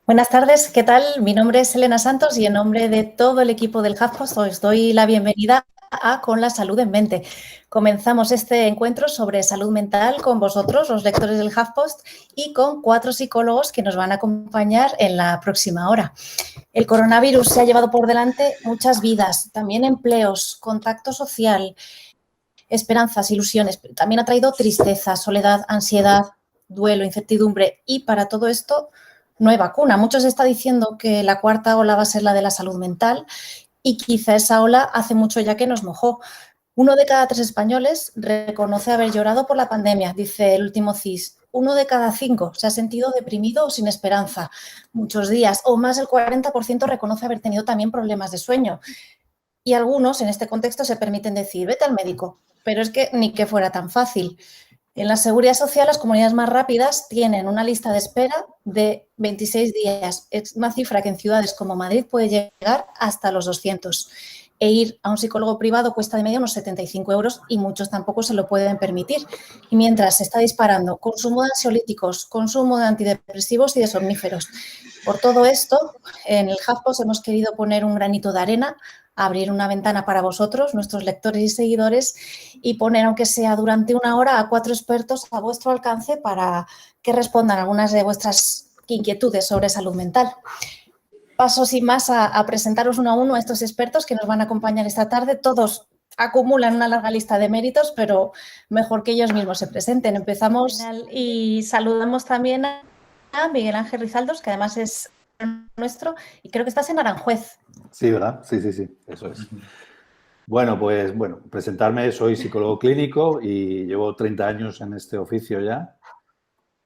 Buenas tardes, ¿qué tal? Mi nombre es Elena Santos y en nombre de todo el equipo del HuffPost os doy la bienvenida a Con la Salud en Mente. Comenzamos este encuentro sobre salud mental con vosotros, los lectores del HuffPost, y con 4 psicólogos que nos van a acompañar en la próxima hora. El coronavirus se ha llevado por delante muchas vidas, también empleos, contacto social, esperanzas, ilusiones. También ha traído tristeza, soledad, ansiedad, duelo, incertidumbre, y para todo esto no hay vacuna. Muchos está diciendo que la cuarta ola va a ser la de la salud mental y quizá esa ola hace mucho ya que nos mojó. 1 de cada 3 españoles reconoce haber llorado por la pandemia, dice el último CIS. 1 de cada 5 se ha sentido deprimido o sin esperanza muchos días, o más del 40% reconoce haber tenido también problemas de sueño. Y algunos en este contexto se permiten decir, vete al médico, pero es que ni que fuera tan fácil. En la Seguridad Social, las comunidades más rápidas tienen una lista de espera de 26 días. Es una cifra que en ciudades como Madrid puede llegar hasta los 200. E ir a un psicólogo privado cuesta de media unos 75 euros y muchos tampoco se lo pueden permitir. Y mientras se está disparando consumo de ansiolíticos, consumo de antidepresivos y de somníferos. Por todo esto, en el HuffPost hemos querido poner un granito de arena, abrir una ventana para vosotros, nuestros lectores y seguidores, y poner, aunque sea durante 1 hora, a 4 expertos a vuestro alcance para que respondan algunas de vuestras inquietudes sobre salud mental. Paso sin más a presentaros uno a uno a estos expertos que nos van a acompañar esta tarde. Todos acumulan una larga lista de méritos, pero mejor que ellos mismos se presenten. Empezamos y saludamos también a Miguel Ángel Rizaldos, que además es nuestro, y creo que estás en Aranjuez. Sí, ¿verdad? Sí, eso es. Bueno, presentarme, soy psicólogo clínico y llevo 30 años en este oficio ya.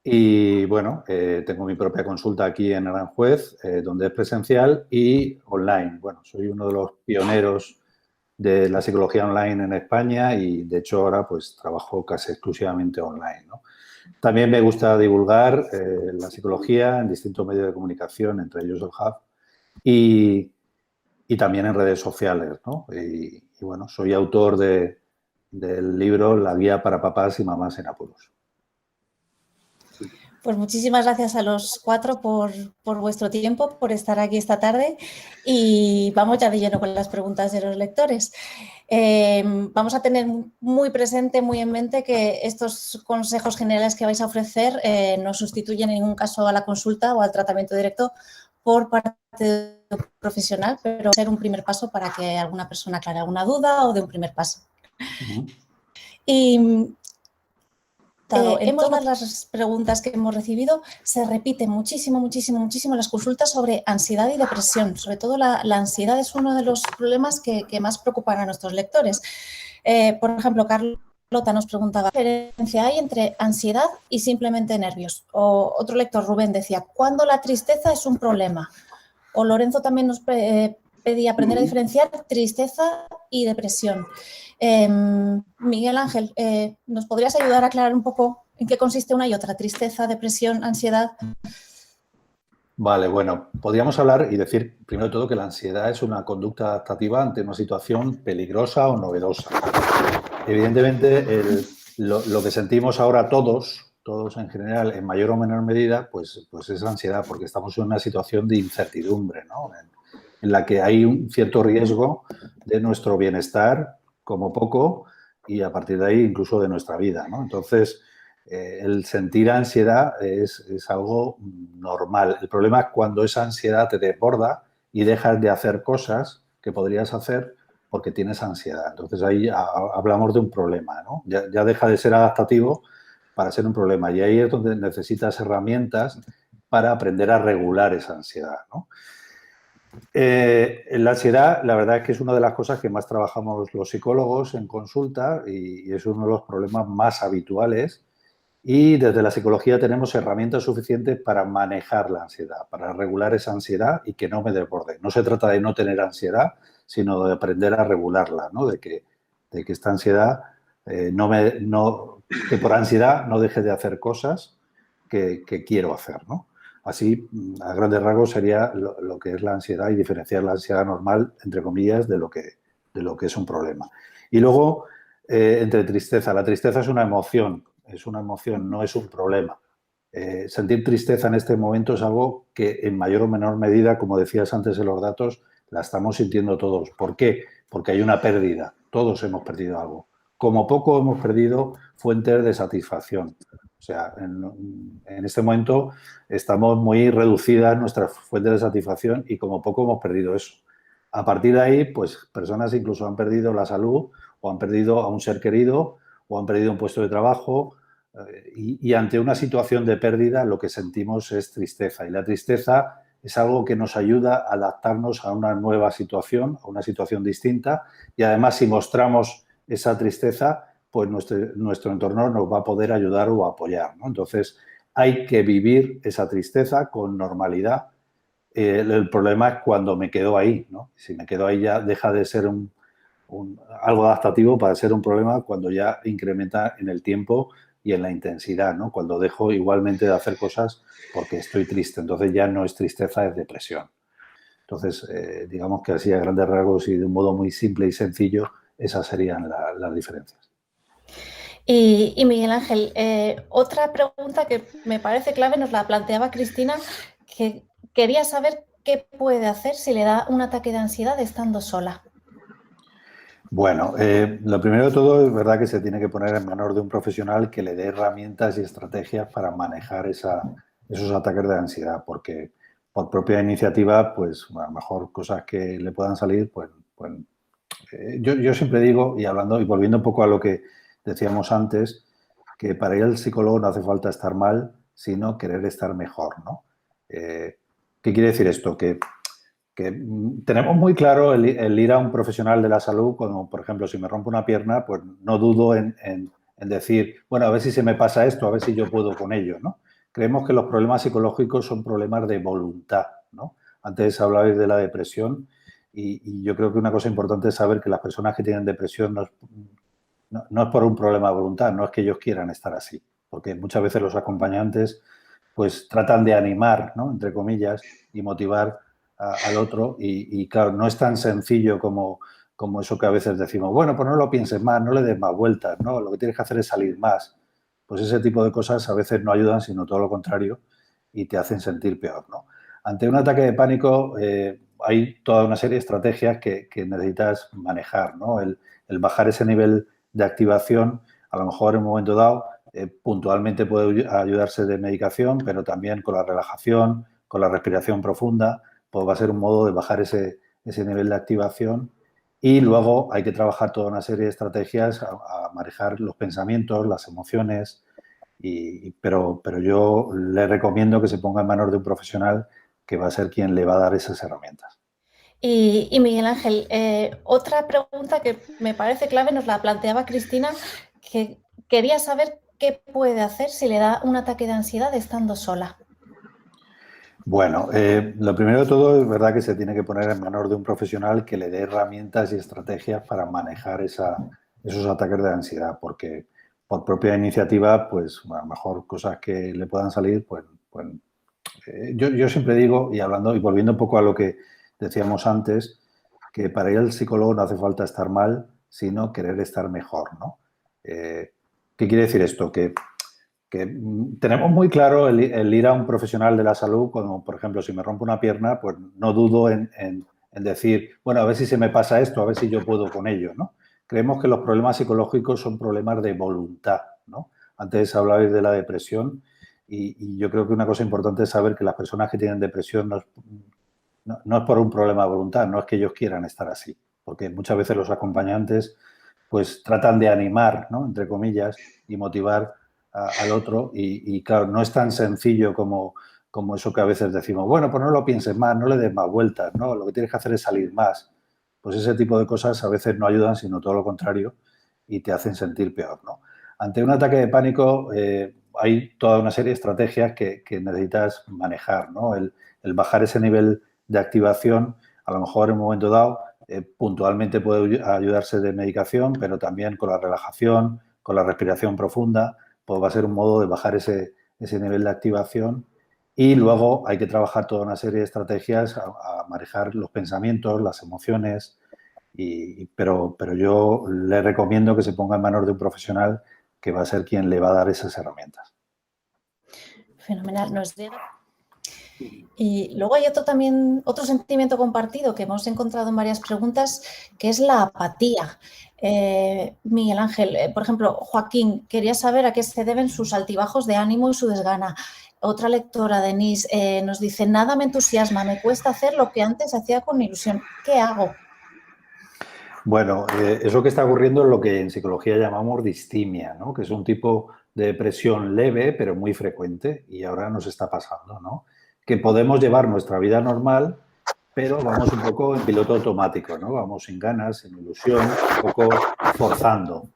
Y bueno, tengo mi propia consulta aquí en Aranjuez, donde es presencial y online. Bueno, soy uno de los pioneros de la psicología online en España y de hecho ahora pues trabajo casi exclusivamente online, ¿no? También me gusta divulgar la psicología en distintos medios de comunicación, entre ellos el Hub, y también en redes sociales, ¿no? Y bueno, soy autor del libro La guía para papás y mamás en apuros. Pues muchísimas gracias a los 4 por vuestro tiempo, por estar aquí esta tarde, y vamos ya de lleno con las preguntas de los lectores. Vamos a tener muy presente, muy en mente que estos consejos generales que vais a ofrecer no sustituyen en ningún caso a la consulta o al tratamiento directo por parte de un profesional, pero ser un primer paso para que alguna persona aclare alguna duda o dé un primer paso. Y en todas las preguntas que hemos recibido se repite muchísimo las consultas sobre ansiedad y depresión. Sobre todo la ansiedad es uno de los problemas que más preocupan a nuestros lectores. Por ejemplo, Carlota nos preguntaba, ¿qué diferencia hay entre ansiedad y simplemente nervios? O otro lector, Rubén, decía, ¿cuándo la tristeza es un problema? O Lorenzo también nos pedía aprender a diferenciar tristeza y depresión. Miguel Ángel, ¿nos podrías ayudar a aclarar un poco en qué consiste una y otra? Tristeza, depresión, ansiedad. Vale, bueno, podríamos hablar y decir, primero de todo, que la ansiedad es una conducta adaptativa ante una situación peligrosa o novedosa. Evidentemente, lo que sentimos ahora todos en general, en mayor o menor medida, pues es ansiedad, porque estamos en una situación de incertidumbre, ¿no? En la que hay un cierto riesgo de nuestro bienestar, como poco, y a partir de ahí incluso de nuestra vida, ¿no? Entonces, el sentir ansiedad es algo normal. El problema es cuando esa ansiedad te desborda y dejas de hacer cosas que podrías hacer porque tienes ansiedad. Entonces, ahí hablamos de un problema, ¿no? Ya deja de ser adaptativo para ser un problema. Y ahí es donde necesitas herramientas para aprender a regular esa ansiedad, ¿no? La ansiedad, la verdad es que es una de las cosas que más trabajamos los psicólogos en consulta y es uno de los problemas más habituales. Y desde la psicología tenemos herramientas suficientes para manejar la ansiedad, para regular esa ansiedad y que no me desborde. No se trata de no tener ansiedad, sino de aprender a regularla, ¿no? De que esta ansiedad, que por ansiedad no deje de hacer cosas que quiero hacer, ¿no? Así, a grandes rasgos, sería lo que es la ansiedad y diferenciar la ansiedad normal, entre comillas, de lo que es un problema. Y luego, entre tristeza. La tristeza es una emoción, no es un problema. Sentir tristeza en este momento es algo que en mayor o menor medida, como decías antes en los datos, la estamos sintiendo todos. ¿Por qué? Porque hay una pérdida. Todos hemos perdido algo. Como poco hemos perdido fuentes de satisfacción. O sea, en este momento estamos muy reducidas nuestras fuentes de satisfacción y como poco hemos perdido eso. A partir de ahí, pues personas incluso han perdido la salud o han perdido a un ser querido o han perdido un puesto de trabajo y ante una situación de pérdida lo que sentimos es tristeza. Y la tristeza es algo que nos ayuda a adaptarnos a una nueva situación, a una situación distinta y además si mostramos esa tristeza, pues nuestro entorno nos va a poder ayudar o apoyar, ¿no? Entonces, hay que vivir esa tristeza con normalidad. El problema es cuando me quedo ahí, ¿no? Si me quedo ahí ya deja de ser algo adaptativo para ser un problema cuando ya incrementa en el tiempo y en la intensidad, ¿no? Cuando dejo igualmente de hacer cosas porque estoy triste. Entonces ya no es tristeza, es depresión. Entonces, digamos que así a grandes rasgos y de un modo muy simple y sencillo, esas serían las diferencias. Y Miguel Ángel, otra pregunta que me parece clave nos la planteaba Cristina, que quería saber qué puede hacer si le da un ataque de ansiedad estando sola. Bueno, lo primero de todo es verdad que se tiene que poner en manos de un profesional que le dé herramientas y estrategias para manejar esos ataques de ansiedad, porque por propia iniciativa, pues a lo mejor cosas que le puedan salir, pues yo siempre digo, y hablando y volviendo un poco a lo que decíamos antes, que para ir al psicólogo no hace falta estar mal, sino querer estar mejor, ¿no? ¿Qué quiere decir esto? Que tenemos muy claro el ir a un profesional de la salud, como por ejemplo, si me rompo una pierna, pues no dudo en decir, bueno, a ver si se me pasa esto, a ver si yo puedo con ello, ¿no? Creemos que los problemas psicológicos son problemas de voluntad, ¿no? Antes hablabais de la depresión y yo creo que una cosa importante es saber que las personas que tienen depresión no es por un problema de voluntad, no es que ellos quieran estar así, porque muchas veces los acompañantes pues tratan de animar, ¿no? Entre comillas, y motivar al otro y claro, no es tan sencillo como eso que a veces decimos, bueno, pues no lo pienses más, no le des más vueltas, ¿no? Lo que tienes que hacer es salir más. Pues ese tipo de cosas a veces no ayudan, sino todo lo contrario, y te hacen sentir peor, ¿no? Ante un ataque de pánico hay toda una serie de estrategias que necesitas manejar, ¿no? El bajar ese nivel de activación, a lo mejor en un momento dado, puntualmente puede ayudarse de medicación, pero también con la relajación, con la respiración profunda, pues va a ser un modo de bajar ese nivel de activación y luego hay que trabajar toda una serie de estrategias a manejar los pensamientos, las emociones, pero yo le recomiendo que se ponga en manos de un profesional que va a ser quien le va a dar esas herramientas. Y Miguel Ángel, otra pregunta que me parece clave nos la planteaba Cristina, que quería saber qué puede hacer si le da un ataque de ansiedad estando sola. Bueno, lo primero de todo es verdad que se tiene que poner en manos de un profesional que le dé herramientas y estrategias para manejar esos ataques de ansiedad, porque por propia iniciativa, pues a lo mejor cosas que le puedan salir, yo siempre digo, y hablando y volviendo un poco a lo que decíamos antes, que para ir al psicólogo no hace falta estar mal, sino querer estar mejor, ¿no? ¿Qué quiere decir esto? Que tenemos muy claro el ir a un profesional de la salud, como por ejemplo, si me rompo una pierna, pues no dudo en decir, bueno, a ver si se me pasa esto, a ver si yo puedo con ello, ¿no? Creemos que los problemas psicológicos son problemas de voluntad, ¿no? Antes hablabais de la depresión y yo creo que una cosa importante es saber que las personas que tienen depresión no es por un problema de voluntad, no es que ellos quieran estar así, porque muchas veces los acompañantes pues tratan de animar, ¿no? Entre comillas, y motivar al otro y claro, no es tan sencillo como eso que a veces decimos, bueno, pues no lo pienses más, no le des más vueltas, ¿no? Lo que tienes que hacer es salir más. Pues ese tipo de cosas a veces no ayudan, sino todo lo contrario, y te hacen sentir peor, ¿no? Ante un ataque de pánico hay toda una serie de estrategias que necesitas manejar, ¿no? El bajar ese nivel de activación, a lo mejor en un momento dado, puntualmente puede ayudarse de medicación, pero también con la relajación, con la respiración profunda, pues va a ser un modo de bajar ese nivel de activación y luego hay que trabajar toda una serie de estrategias a manejar los pensamientos, las emociones, pero yo le recomiendo que se ponga en manos de un profesional que va a ser quien le va a dar esas herramientas. Fenomenal, nos llega. Y luego hay otro sentimiento compartido que hemos encontrado en varias preguntas, que es la apatía. Miguel Ángel, por ejemplo, Joaquín, quería saber a qué se deben sus altibajos de ánimo y su desgana. Otra lectora, Denise, nos dice, nada me entusiasma, me cuesta hacer lo que antes hacía con ilusión. ¿Qué hago? Bueno, eso que está ocurriendo es lo que en psicología llamamos distimia, ¿no? Que es un tipo de depresión leve, pero muy frecuente, y ahora nos está pasando, ¿no? Que podemos llevar nuestra vida normal, pero vamos un poco en piloto automático, ¿no? Vamos sin ganas, sin ilusión, un poco forzando.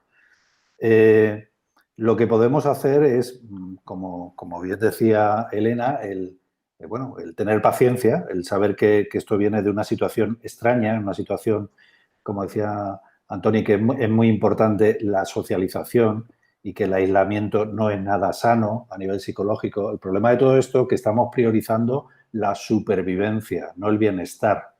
Lo que podemos hacer es, como bien decía Elena, el tener paciencia, el saber que esto viene de una situación extraña, una situación, como decía Antoni, que es muy importante la socialización y que el aislamiento no es nada sano a nivel psicológico. El problema de todo esto es que estamos priorizando la supervivencia, no el bienestar.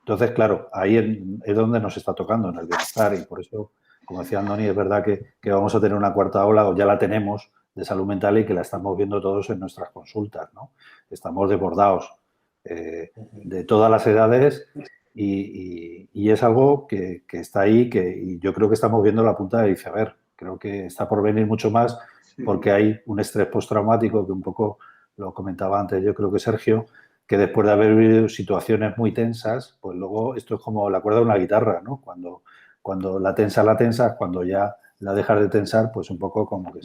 Entonces, claro, ahí es donde nos está tocando, en el bienestar, y por eso, como decía Andoni, es verdad que vamos a tener una cuarta ola, o ya la tenemos, de salud mental y que la estamos viendo todos en nuestras consultas, ¿no? Estamos desbordados de todas las edades y es algo que está ahí y yo creo que estamos viendo la punta del iceberg. Creo que está por venir mucho más porque hay un estrés postraumático que un poco lo comentaba antes, yo creo que Sergio, que después de haber vivido situaciones muy tensas, pues luego esto es como la cuerda de una guitarra, ¿no? Cuando la tensas, cuando ya la dejas de tensar, pues un poco como que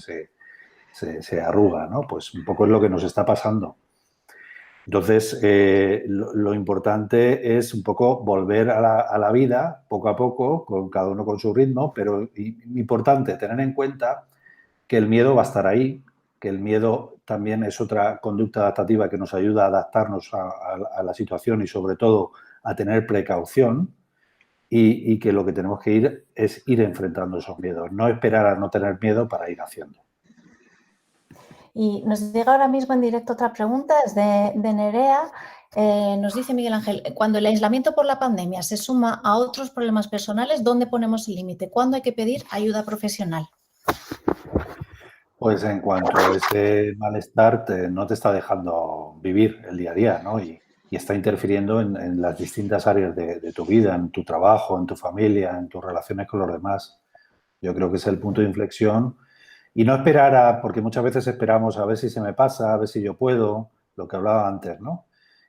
se arruga, ¿no? Pues un poco es lo que nos está pasando. Entonces, lo importante es un poco volver a la vida, poco a poco, con cada uno con su ritmo, pero importante tener en cuenta que el miedo va a estar ahí, que el miedo también es otra conducta adaptativa que nos ayuda a adaptarnos a la situación y sobre todo a tener precaución y que lo que tenemos que ir es ir enfrentando esos miedos, no esperar a no tener miedo para ir haciendo. Y nos llega ahora mismo en directo otra pregunta, es de Nerea. Nos dice Miguel Ángel, cuando el aislamiento por la pandemia se suma a otros problemas personales, ¿dónde ponemos el límite? ¿Cuándo hay que pedir ayuda profesional? Pues en cuanto a ese malestar no te está dejando vivir el día a día, ¿no? Y está interfiriendo en las distintas áreas de tu vida, en tu trabajo, en tu familia, en tus relaciones con los demás. Yo creo que es el punto de inflexión. Y no esperar porque muchas veces esperamos a ver si se me pasa, a ver si yo puedo, lo que hablaba antes, ¿no?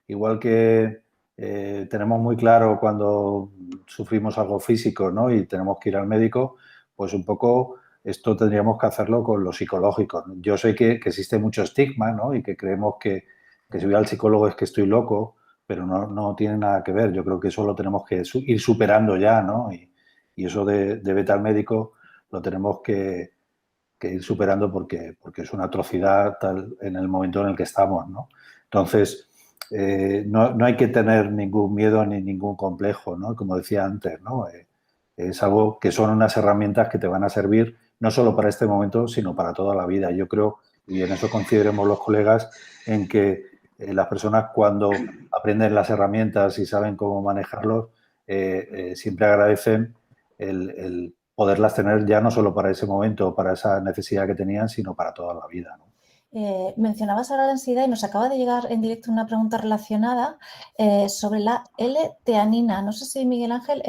Igual que tenemos muy claro cuando sufrimos algo físico, ¿no? Y tenemos que ir al médico, pues un poco esto tendríamos que hacerlo con lo psicológico. Yo sé que existe mucho estigma, ¿no? Y que creemos que si voy al psicólogo es que estoy loco, pero no tiene nada que ver. Yo creo que eso lo tenemos que ir superando ya, ¿no? Y eso de vete al médico lo tenemos que ir superando porque es una atrocidad tal en el momento en el que estamos, ¿no? Entonces, no hay que tener ningún miedo ni ningún complejo, ¿no? Como decía antes, ¿no? Es algo que son unas herramientas que te van a servir no solo para este momento, sino para toda la vida. Yo creo, y en eso coincidiremos los colegas, en que las personas cuando aprenden las herramientas y saben cómo manejarlos, siempre agradecen el poderlas tener ya no solo para ese momento, para esa necesidad que tenían, sino para toda la vida, ¿no? Mencionabas ahora la ansiedad y nos acaba de llegar en directo una pregunta relacionada sobre la L-teanina. No sé si, Miguel Ángel,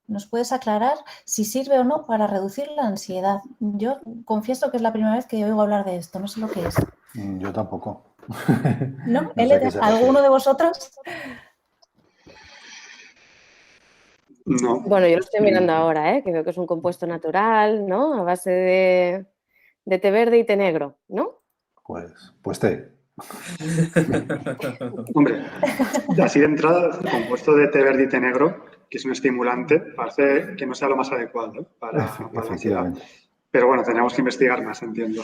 nos puedes aclarar si sirve o no para reducir la ansiedad. Yo confieso que es la primera vez que oigo hablar de esto, no sé lo que es. Yo tampoco. ¿No? No sé qué se ¿Alguno de vosotros? No. Bueno, yo lo estoy mirando ahora, que veo que es un compuesto natural, ¿no? A base de té verde y té negro, ¿no? Pues té. Hombre, así de entrada, el compuesto de té verde y té negro, que es un estimulante, parece que no sea lo más adecuado para la ansiedad. Pero bueno, tenemos que investigar más, entiendo.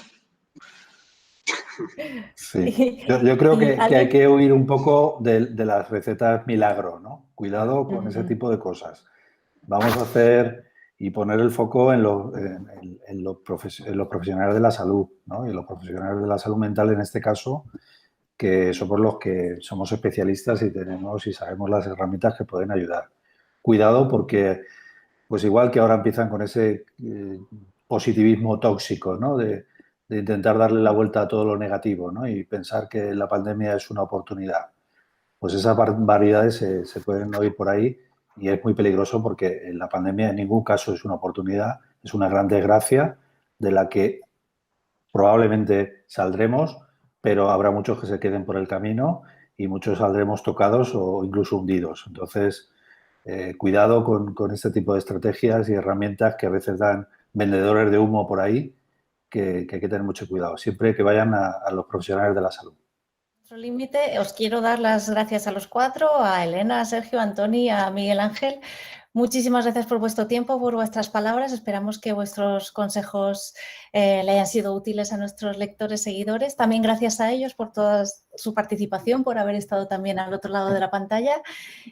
Sí. Yo creo que hay que huir un poco de las recetas milagro, ¿no? Cuidado con ese tipo de cosas. Vamos a hacer y poner el foco en los profesionales de la salud, ¿no? Y los profesionales de la salud mental en este caso, que somos los que somos especialistas y tenemos y sabemos las herramientas que pueden ayudar. Cuidado porque, pues igual que ahora empiezan con ese positivismo tóxico, ¿no? De de intentar darle la vuelta a todo lo negativo, ¿no? Y pensar que la pandemia es una oportunidad. Pues esas variedades se pueden oír por ahí y es muy peligroso porque la pandemia en ningún caso es una oportunidad, es una gran desgracia de la que probablemente saldremos, pero habrá muchos que se queden por el camino y muchos saldremos tocados o incluso hundidos. Entonces, cuidado con este tipo de estrategias y herramientas que a veces dan vendedores de humo por ahí, que hay que tener mucho cuidado, siempre que vayan a los profesionales de la salud. Límite, os quiero dar las gracias a los cuatro, a Elena, a Sergio, a Antoni, a Miguel Ángel. Muchísimas gracias por vuestro tiempo, por vuestras palabras. Esperamos que vuestros consejos le hayan sido útiles a nuestros lectores, seguidores. También gracias a ellos por toda su participación, por haber estado también al otro lado de la pantalla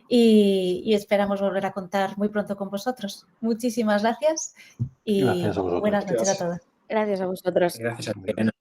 y esperamos volver a contar muy pronto con vosotros. Muchísimas gracias y Gracias a vosotros. buenas noches a todos. Gracias a vosotros. Gracias a ti, Elena.